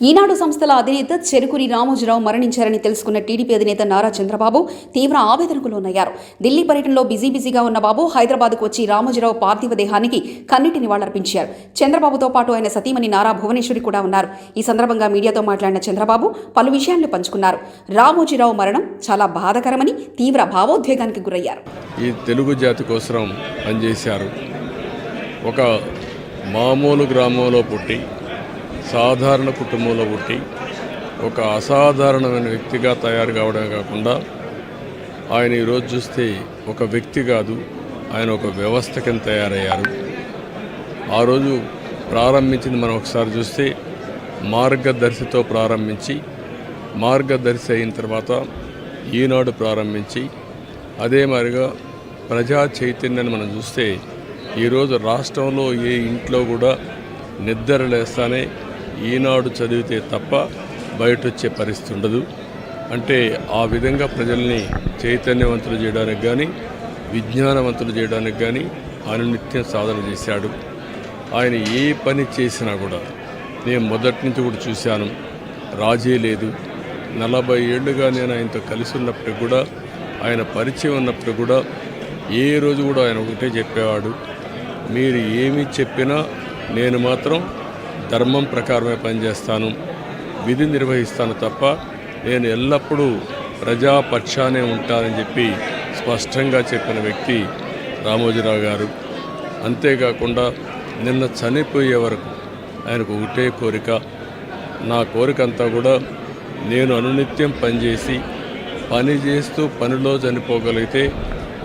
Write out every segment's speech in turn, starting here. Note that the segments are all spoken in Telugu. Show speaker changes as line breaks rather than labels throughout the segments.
ఈనాడు సంస్థల అధినేత చెరుకురి రామోజీరావు మరణించారని తెలుసుకున్న టీడీపీ అధినేత నారా చంద్రబాబు తీవ్ర ఆవేదనకు లోనయ్యారు. ఢిల్లీ పర్యటనలో బిజీగా ఉన్న బాబు హైదరాబాద్కు వచ్చి రామోజీరావు పార్థివ దేహానికి కన్నీటి నివాళులర్పించారు. చంద్రబాబుతో పాటు ఆయన సతీమణి నారా భువనేశ్వరి కూడా ఉన్నారు. ఈ సందర్భంగా మీడియాతో మాట్లాడిన చంద్రబాబు పలు విషయాలను పంచుకున్నారు. రామోజీరావు మరణం చాలా బాధాకరమని తీవ్ర భావోద్వేగానికి గురయ్యారు.
ఈ తెలుగు జాతి కోసం పనిచేశారు. ఒక మామూలు గ్రామంలో పుట్టి సాధారణ కుటుంబంలో పుట్టి ఒక అసాధారణమైన వ్యక్తిగా తయారు కావడమే కాకుండా ఆయన ఈరోజు చూస్తే ఒక వ్యక్తి కాదు, ఆయన ఒక వ్యవస్థ కింద తయారయ్యారు. ఆ రోజు ప్రారంభించింది మనం ఒకసారి చూస్తే మార్గదర్శితో ప్రారంభించి మార్గదర్శి అయిన తర్వాత ఈనాడు ప్రారంభించి అదే మాదిరిగా ప్రజా చైతన్యాన్ని మనం చూస్తే ఈరోజు రాష్ట్రంలో ఏ ఇంట్లో కూడా నిద్ర లేస్తానే ఈనాడు చదివితే తప్ప బయట వచ్చే పరిస్థితి ఉండదు. అంటే ఆ విధంగా ప్రజల్ని చైతన్యవంతులు చేయడానికి కానీ విజ్ఞానవంతులు చేయడానికి కానీ ఆయన నిత్యం సాధన చేశాడు. ఆయన ఏ పని చేసినా కూడా నేను మొదటి నుంచి కూడా చూశాను, రాజీ లేదు. 40 ఏళ్ళుగా నేను ఆయనతో కలిసి ఉన్నప్పుడు కూడా ఆయన పరిచయం ఉన్నప్పుడు కూడా ఏ రోజు కూడా ఆయన ఒకటే చెప్పేవాడు, మీరు ఏమి చెప్పినా నేను మాత్రం ధర్మం ప్రకారమే పనిచేస్తాను, విధి నిర్వహిస్తాను తప్ప నేను ఎల్లప్పుడూ ప్రజాపక్షానే ఉంటానని చెప్పి స్పష్టంగా చెప్పిన వ్యక్తి రామోజీరావు గారు. అంతేకాకుండా నిన్న చనిపోయే వరకు ఆయనకు ఒకటే కోరిక, నా కోరిక అంతా కూడా నేను అనునిత్యం పనిచేసి పని చేస్తూ పనిలో చనిపోగలిగితే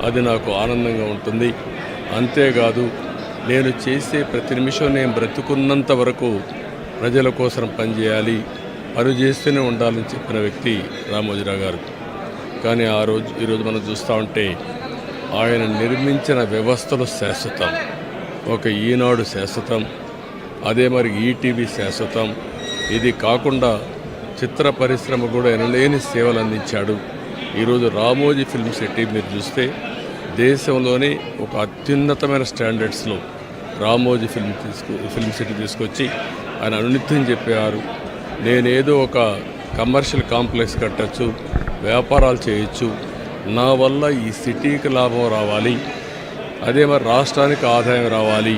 అది నాకు ఆనందంగా ఉంటుంది. అంతేకాదు నేను చేసే ప్రతి నిమిషం నేను బ్రతుకున్నంత వరకు ప్రజల కోసం పనిచేయాలి, పని చేస్తూనే ఉండాలని చెప్పిన వ్యక్తి రామోజీరావు గారు. కానీ ఈరోజు మనం చూస్తూ ఉంటే ఆయన నిర్మించిన వ్యవస్థలు శాశ్వతం. ఒక ఈనాడు శాశ్వతం, అదే మరి ఈటీవీ శాశ్వతం. ఇది కాకుండా చిత్ర పరిశ్రమ కూడా ఎనలేని సేవలు అందించాడు. ఈరోజు రామోజీ ఫిల్మ్ సిటీ మీరు చూస్తే దేశంలోనే ఒక అత్యున్నతమైన స్టాండర్డ్స్లో రామోజీ ఫిల్మ్ సిటీ తీసుకొచ్చి ఆయన అనునిత్యం చెప్పేవారు, నేనేదో ఒక కమర్షియల్ కాంప్లెక్స్ కట్టచ్చు, వ్యాపారాలు చేయొచ్చు, నా వల్ల ఈ సిటీకి లాభం రావాలి, అదే మరి రాష్ట్రానికి ఆదాయం రావాలి,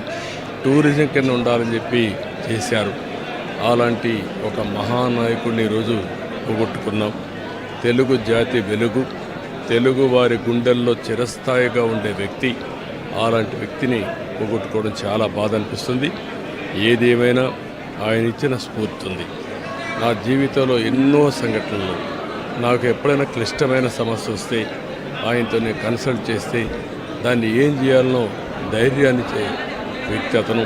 టూరిజం కింద ఉండాలని చెప్పి చేశారు. అలాంటి ఒక మహానాయకుడిని ఈరోజు పోగొట్టుకున్నాం. తెలుగు జాతి వెలుగు, తెలుగు వారి గుండెల్లో చిరస్థాయిగా ఉండే వ్యక్తి, అలాంటి వ్యక్తిని పోగొట్టుకోవడం చాలా బాధ అనిపిస్తుంది. ఏదేమైనా ఆయన ఇచ్చిన స్ఫూర్తి ఉంది. నా జీవితంలో ఎన్నో సంఘటనలు, నాకు ఎప్పుడైనా క్లిష్టమైన సమస్య వస్తే ఆయనతో నేను కన్సల్ట్ చేస్తే దాన్ని ఏం చేయాలనో ధైర్యాన్ని ఇచ్చే వ్యక్తి అతను.